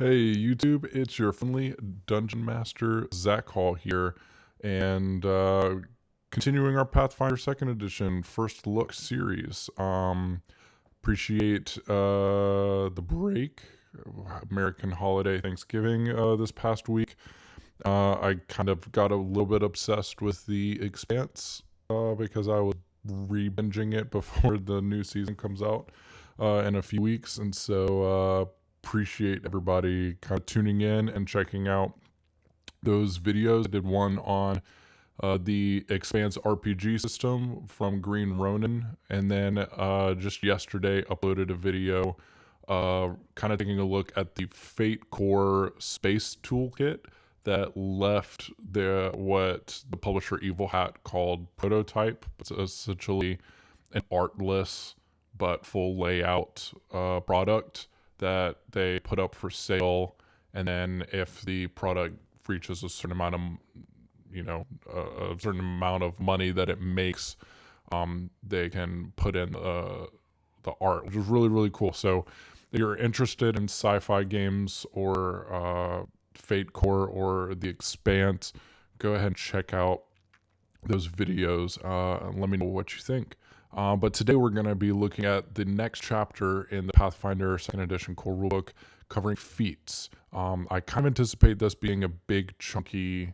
Hey YouTube, it's your friendly Dungeon Master Zach Hall here, and continuing our Pathfinder 2nd Edition First Look series. Appreciate the break, American holiday Thanksgiving this past week. I kind of got a little bit obsessed with The Expanse because I was re-binging it before the new season comes out in a few weeks, and so appreciate everybody kind of tuning in and checking out those videos. I did one on the Expanse RPG system from Green Ronin, and then just yesterday uploaded a video kind of taking a look at the Fate Core Space Toolkit that left what the publisher Evil Hat called Prototype. It's essentially an artless but full layout product that they put up for sale, and then if the product reaches a certain amount of a certain amount of money that it makes, they can put in the art, which is really cool. So if you're interested in sci-fi games or Fate Core or The Expanse, go ahead and check out those videos and let me know what you think. But today we're going to be looking at the next chapter in the Pathfinder 2nd Edition core rulebook, covering feats. I kind of anticipate this being a big chunky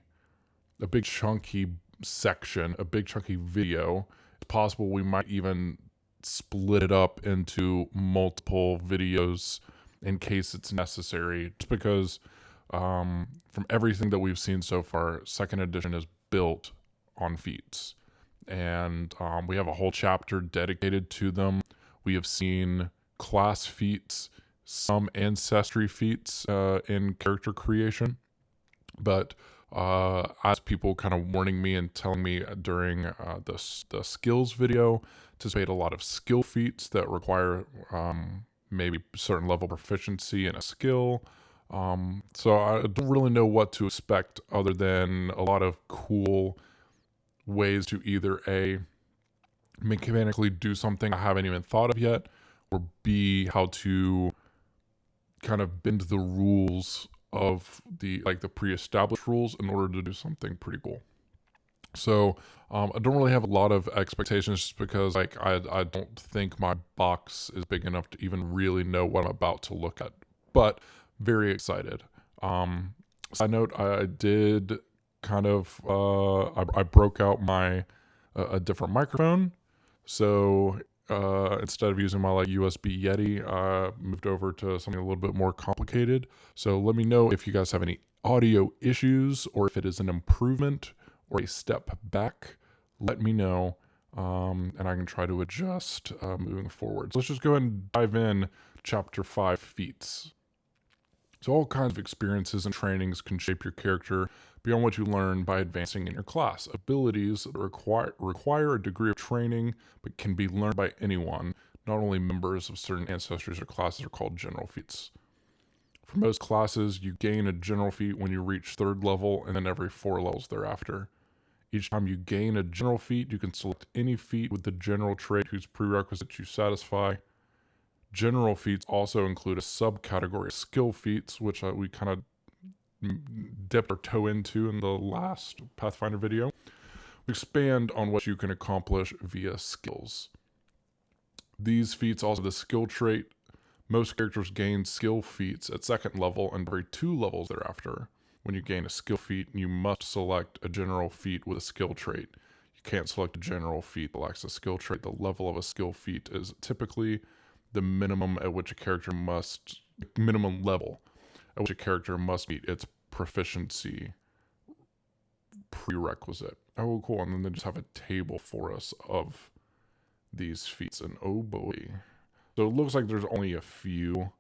section, a big chunky video. It's possible we might even split it up into multiple videos in case it's necessary, just because from everything that we've seen so far, 2nd Edition is built on feats. And we have a whole chapter dedicated to them. We have seen class feats, some ancestry feats in character creation, but as people kind of warning me and telling me during the skills video, anticipate a lot of skill feats that require maybe a certain level of proficiency in a skill. So I don't really know what to expect other than a lot of cool ways to either A, mechanically do something I haven't even thought of yet, or B, how to kind of bend the rules of the pre-established rules in order to do something pretty cool. So I don't really have a lot of expectations, just because I don't think my box is big enough to even really know what I'm about to look at, but very excited. Side note, I did kind of I broke out a different microphone, so instead of using my USB Yeti, I moved over to something a little bit more complicated. So let me know if you guys have any audio issues, or if it is an improvement or a step back. Let me know, and I can try to adjust moving forward. So let's just go ahead and dive in. Chapter 5, Feats. So all kinds of experiences and trainings can shape your character beyond what you learn by advancing in your class. Abilities that require a degree of training but can be learned by anyone. Not only members of certain ancestries or classes are called general feats. For most classes, you gain a general feat when you reach 3rd level, and then every 4 levels thereafter. Each time you gain a general feat, you can select any feat with the general trait whose prerequisites you satisfy. General feats also include a subcategory of skill feats, which we kind of dipped our toe into in the last Pathfinder video. We expand on what you can accomplish via skills. These feats also have the skill trait. Most characters gain skill feats at 2nd level and every 2 levels thereafter. When you gain a skill feat, you must select a general feat with a skill trait. You can't select a general feat that lacks a skill trait. The level of a skill feat is typically the minimum level at which a character must meet its proficiency prerequisite. Oh, cool. And then they just have a table for us of these feats. And oh boy. So it looks like there's only a few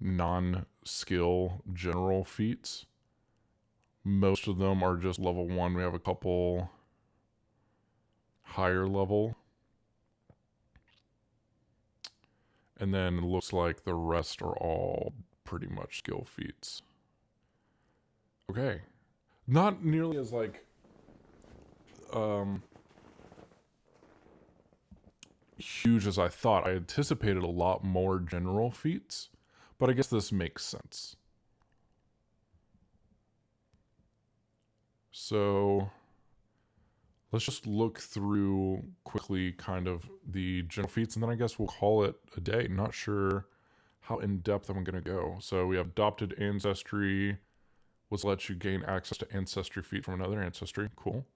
non-skill general feats. Most of them are just level 1. We have a couple higher level. And then it looks like the rest are all pretty much skill feats. Okay. Not nearly as huge as I thought. I anticipated a lot more general feats, But I guess this makes sense. So let's just look through quickly kind of the general feats, and then I guess we'll call it a day. Not sure how in-depth I'm going to go. So we have adopted ancestry, which lets you gain access to ancestry feat from another ancestry. Cool.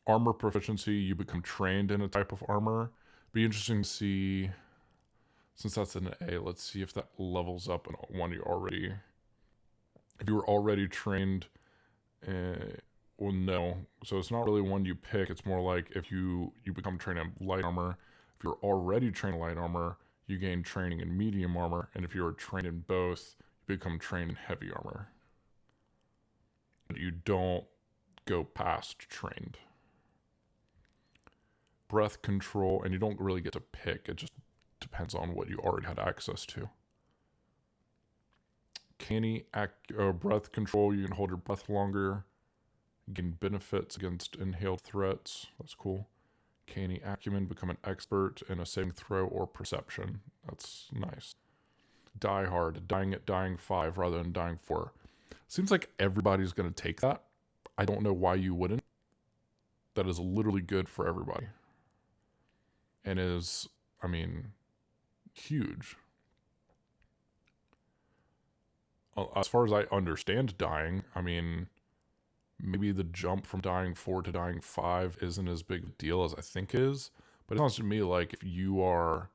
Armor proficiency, you become trained in a type of armor. Be interesting to see, since that's an A, let's see if that levels up in one you already, if you were already trained. Well, no. So it's not really one you pick. It's more like if you become trained in light armor. If you're already trained in light armor, you gain training in medium armor. And if you are trained in both, you become trained in heavy armor. But you don't go past trained. Breath control, and you don't really get to pick. It just depends on what you already had access to. Canny breath control, you can hold your breath longer. Gain benefits against inhaled threats. That's cool. Canny acumen, become an expert in a saving throw or perception. That's nice. Die hard, dying at dying 5 rather than dying 4. Seems like everybody's going to take that. I don't know why you wouldn't. That is literally good for everybody. And is, I mean, huge. As far as I understand dying, I mean, maybe the jump from dying 4 to dying 5 isn't as big a deal as I think it is. But it sounds to me like if you are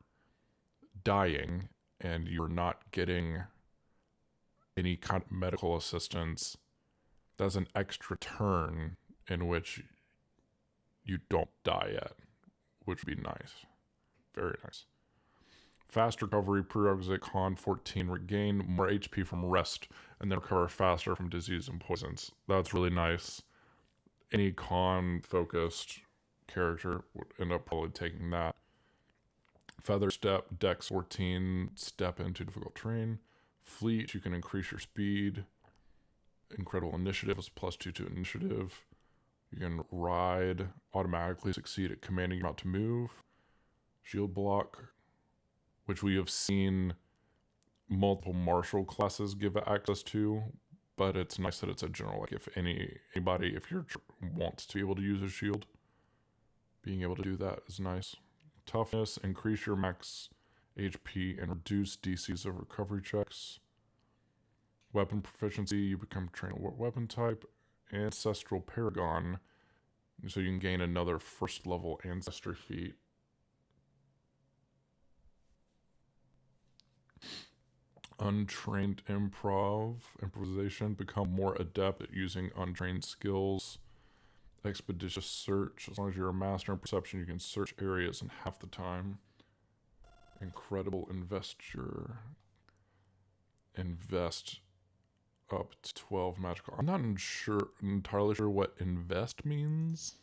dying and you're not getting any kind of medical assistance, that's an extra turn in which you don't die yet, which would be nice. Very nice. Fast recovery, prerequisite con 14, regain more HP from rest, and then recover faster from disease and poisons. That's really nice. Any con-focused character would end up probably taking that. Feather step, dex 14, step into difficult terrain. Fleet, you can increase your speed. Incredible initiative is +2 to initiative. You can ride, automatically succeed at commanding you not to move. Shield block, which we have seen multiple martial classes give access to, but it's nice that it's a general. Like if anybody, if you wants to be able to use a shield, being able to do that is nice. Toughness, increase your max HP and reduce DCs of recovery checks. Weapon proficiency, you become trained at weapon type. Ancestral Paragon, so you can gain another first level ancestry feat. Untrained improvisation, become more adept at using untrained skills. Expeditious search, as long as you're a master in perception, you can search areas in half the time. Incredible investure, invest up to 12 magical. I'm not entirely sure what invest means.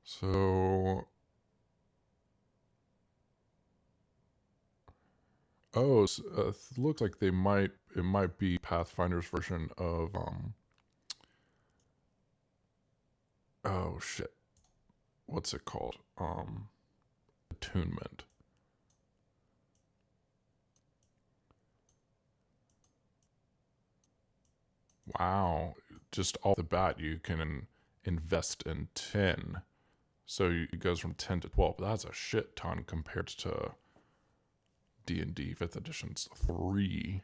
So, looks like it might be Pathfinder's version of, oh shit, what's it called? Attunement. Wow, just off the bat, you can invest in 10. So it goes from 10 to 12. That's a shit ton compared to D&D 5th edition's 3.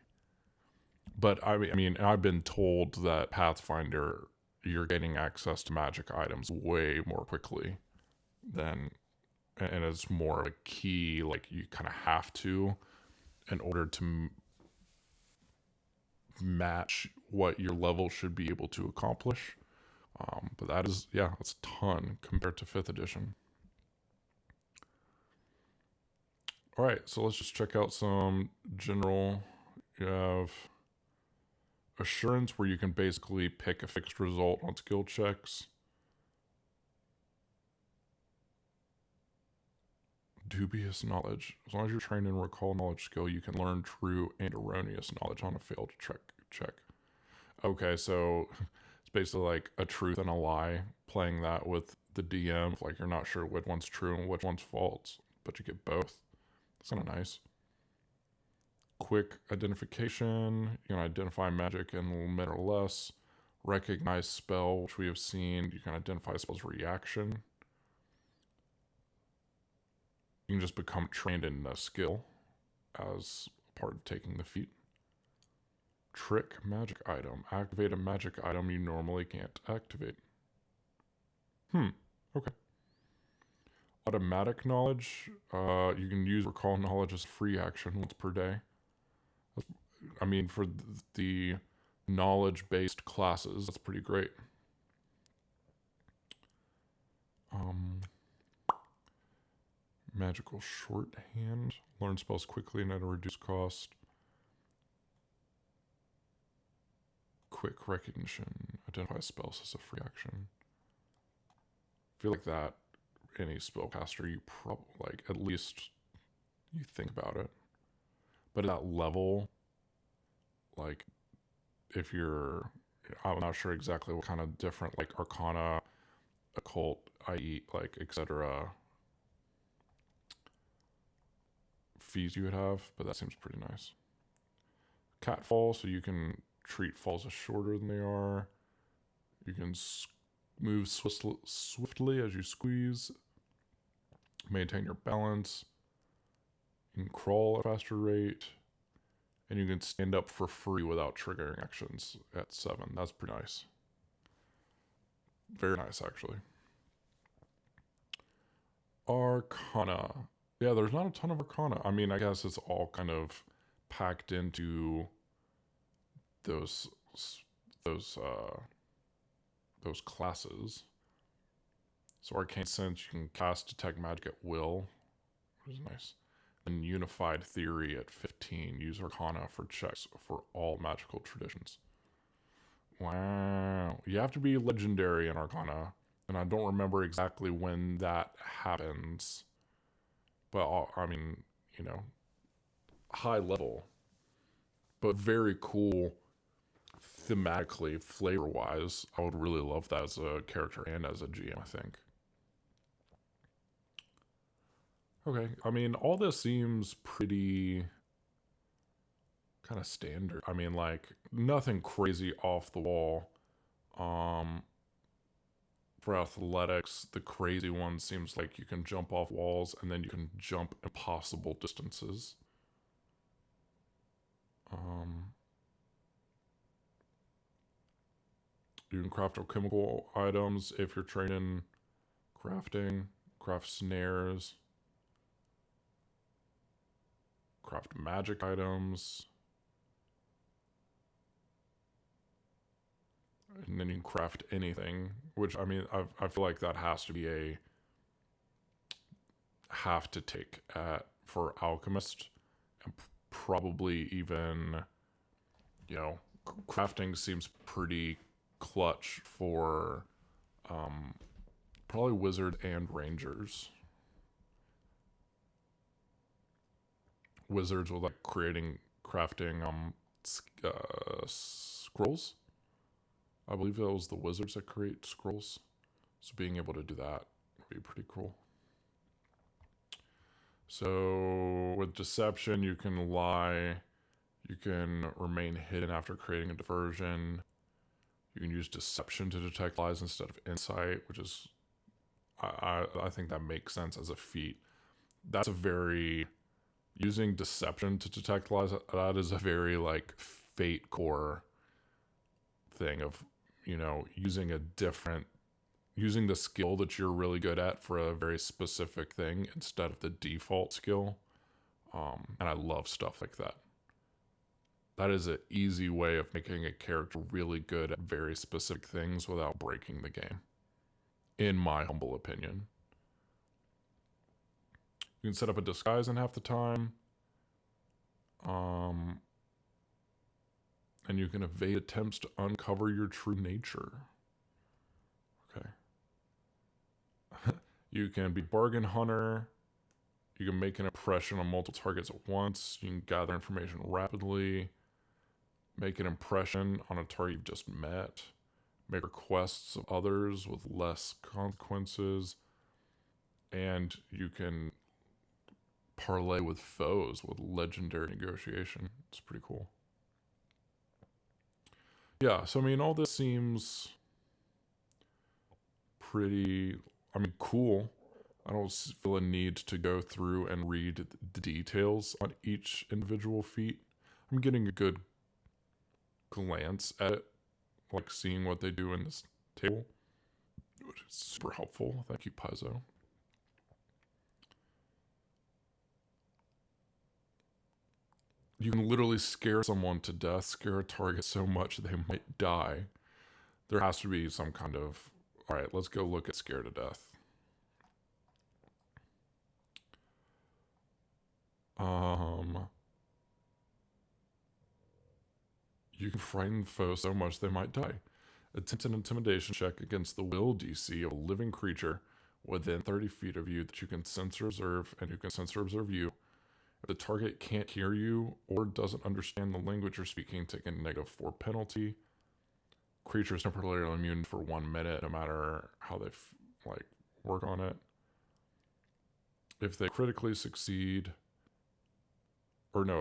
But I mean, I've been told that Pathfinder, you're getting access to magic items way more quickly than, and it's more a key, like you kind of have to in order to match what your level should be able to accomplish. But that is, yeah, that's a ton compared to 5th edition. All right, so let's just check out some general. You have assurance, where you can basically pick a fixed result on skill checks. Dubious knowledge. As long as you're trained in recall knowledge skill, you can learn true and erroneous knowledge on a failed check. Okay, so it's basically like a truth and a lie, playing that with the DM. Like you're not sure which one's true and which one's false, but you get both. That's kind of nice. Quick identification. You can identify magic in a minute or less. Recognize spell, which we have seen. You can identify spell's reaction. You can just become trained in a skill as part of taking the feat. Trick magic item. Activate a magic item you normally can't activate. Okay. Automatic knowledge. You can use recall knowledge as free action once per day. I mean, for the knowledge-based classes, that's pretty great. Magical shorthand. Learn spells quickly and at a reduced cost. Quick recognition. Identify spells as a free action. I feel like that, any spellcaster, you probably, like, at least you think about it. But at that level, like, if you're, I'm not sure exactly what kind of different, like, arcana, occult, i.e., like, etc. fees you would have, but that seems pretty nice. Catfall, so you can treat falls as shorter than they are. You can move swiftly as you squeeze. Maintain your balance. You can crawl at a faster rate. And you can stand up for free without triggering actions at 7. That's pretty nice. Very nice, actually. Arcana. Yeah, there's not a ton of Arcana. I mean, I guess it's all kind of packed into those classes. So Arcane Sense, you can cast Detect Magic at will, which is nice. And Unified Theory at 15. Use Arcana for checks for all magical traditions. Wow. You have to be legendary in Arcana, and I don't remember exactly when that happens. But, I mean, you know, high level. But very cool thematically, flavor-wise. I would really love that as a character and as a GM, I think. Okay, I mean, all this seems pretty kind of standard. I mean, like, nothing crazy off the wall. For athletics, the crazy one seems like you can jump off walls and then you can jump impossible distances. You can craft alchemical items if you're trained in crafting. Craft snares. Craft magic items. And then you can craft anything, which, I mean, I feel like that has to be a have to take at for alchemist, and probably even, you know, crafting seems pretty clutch for probably wizard and rangers. Wizards with like crafting scrolls. I believe that was the wizards that create scrolls. So being able to do that would be pretty cool. So with deception, you can lie. You can remain hidden after creating a diversion. You can use deception to detect lies instead of insight, which is, I think that makes sense as a feat. That's a very, using deception to detect lies, that is a very like fate core thing of, you know, using the skill that you're really good at for a very specific thing instead of the default skill. And I love stuff like that. That is an easy way of making a character really good at very specific things without breaking the game, in my humble opinion. You can set up a disguise in half the time. And you can evade attempts to uncover your true nature. Okay. You can be bargain hunter. You can make an impression on multiple targets at once. You can gather information rapidly. make an impression on a target you've just met, make requests of others with less consequences, and you can parlay with foes with legendary negotiation. It's pretty cool. Yeah, so I mean, all this seems pretty, cool. I don't feel a need to go through and read the details on each individual feat. I'm getting a good glance at it, like seeing what they do in this table, which is super helpful. Thank you, Paizo. You can literally scare someone to death, scare a target so much they might die. There has to be some kind of, all right, let's go look at scare to death. You can frighten foes so much they might die. Attempt an intimidation check against the will DC of a living creature within 30 feet of you that you can sense or observe and who can sense or observe you. If the target can't hear you or doesn't understand the language you're speaking, take a -4 penalty. Creature is temporarily immune for 1 minute, no matter how they work on it. If they critically succeed, or no,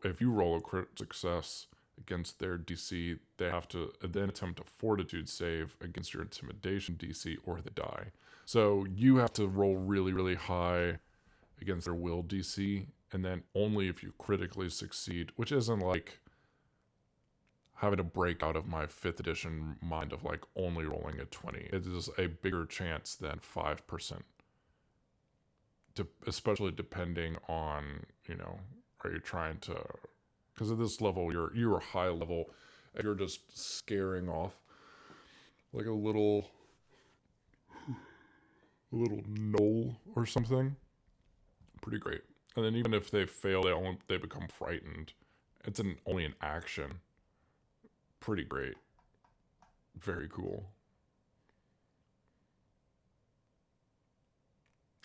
if you roll a crit success against their DC, they have to then attempt a fortitude save against your intimidation DC, or they die. So you have to roll really, really high against their will DC, and then only if you critically succeed, which isn't like having to break out of my 5th edition mind of like only rolling a 20. It is a bigger chance than 5%. Especially depending on, are you trying to, because at this level, you're high level, and you're just scaring off like a little knoll or something. Pretty great. And then even if they fail, they become frightened. It's only an action. Pretty great. Very cool.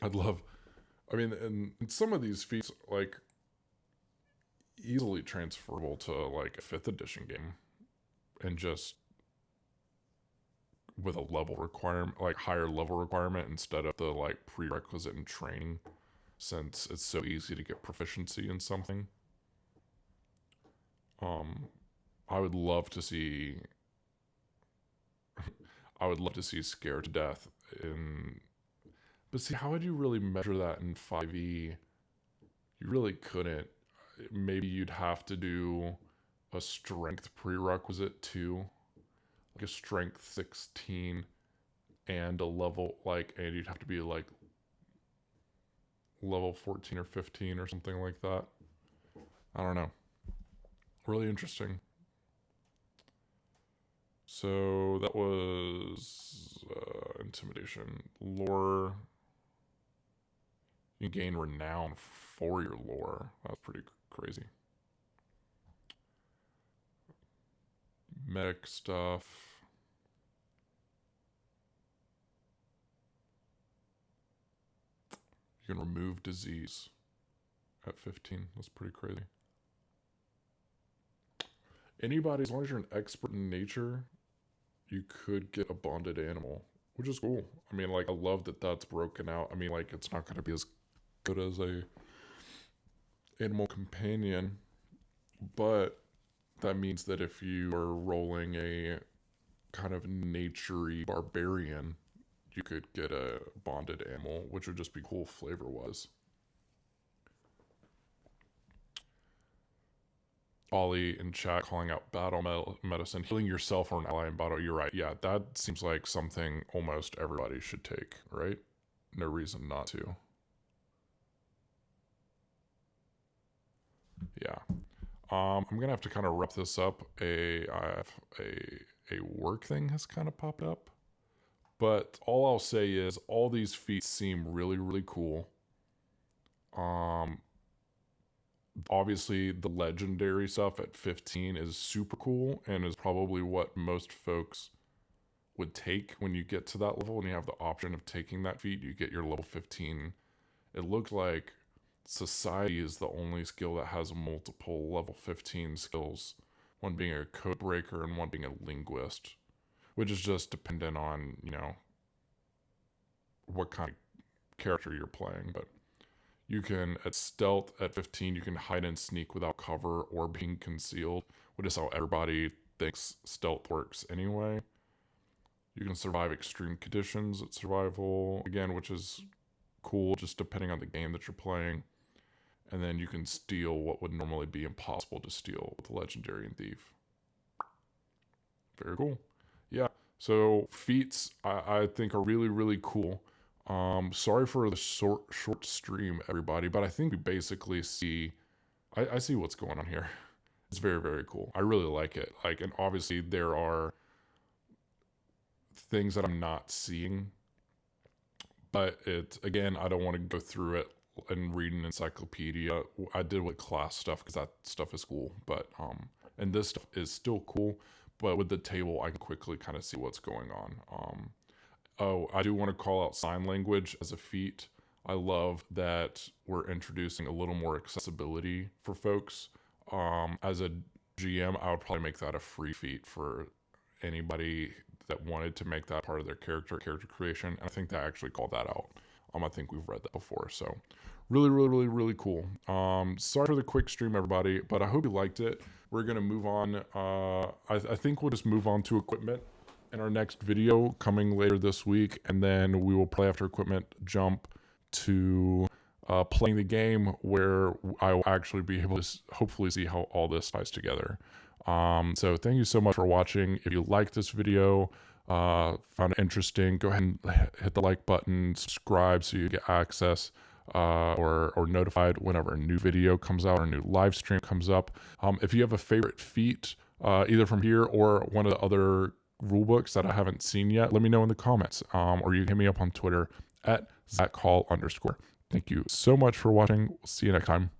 And some of these feats, like, easily transferable to, like, a 5th edition game. And just with a level requirement, like, higher level requirement instead of the, like, prerequisite in training, since it's so easy to get proficiency in something. I would love to see scare to death in, but see, how would you really measure that in 5e? You really couldn't. Maybe you'd have to do a strength prerequisite too, like a strength 16 and a level, and you'd have to be like level 14 or 15 or something like that. I don't know. Really interesting. So that was intimidation. Lore. You gain renown for your lore. That's pretty crazy. Medic stuff. You can remove disease at 15. That's pretty crazy. Anybody, as long as you're an expert in nature, you could get a bonded animal, which is cool. I love that that's broken out. It's not going to be as good as a animal companion, but that means that if you are rolling a kind of nature-y barbarian, you could get a bonded animal, which would just be cool flavor-wise. Ollie in chat calling out battle medicine, healing yourself or an ally in battle. You're right. Yeah, that seems like something almost everybody should take, right? No reason not to. Yeah. I'm gonna have to kind of wrap this up. I have a work thing has kind of popped up, but all I'll say is all these feats seem really, really cool. Obviously the legendary stuff at 15 is super cool and is probably what most folks would take when you get to that level and you have the option of taking that feat. You get your level 15. It looks like society is the only skill that has multiple level 15 skills, one being a code breaker and one being a linguist, which is just dependent on, what kind of character you're playing. But you can, at stealth at 15, you can hide and sneak without cover or being concealed, which is how everybody thinks stealth works anyway. You can survive extreme conditions at survival, again, which is cool, just depending on the game that you're playing. And then you can steal what would normally be impossible to steal with Legendary and Thief. Very cool. Yeah, so feats I think are really, really cool. Sorry for the short stream, everybody, but I think we basically see, I see what's going on here. It's very, very cool. I really like it. And obviously there are things that I'm not seeing, but again, I don't want to go through it and read an encyclopedia. I did with class stuff because that stuff is cool, but and this stuff is still cool, but with the table I can quickly kind of see what's going on. Oh, I do want to call out sign language as a feat. I love that we're introducing a little more accessibility for folks. As a GM, I would probably make that a free feat for anybody that wanted to make that part of their character creation. And I think they actually called that out. I think we've read that before. So really, really, really, really cool. Sorry for the quick stream, everybody, but I hope you liked it. We're going to move on. I think we'll just move on to equipment in our next video coming later this week. And then we will play after equipment jump to playing the game, where I will actually be able to hopefully see how all this ties together. So thank you so much for watching. If you liked this video, found it interesting, go ahead and hit the like button, subscribe so you get access or notified whenever a new video comes out or a new live stream comes up. If you have a favorite feat, either from here or one of the other rule books that I haven't seen yet, let me know in the comments, or you can hit me up on Twitter at ZachHall_. Thank you so much for watching. See you next time.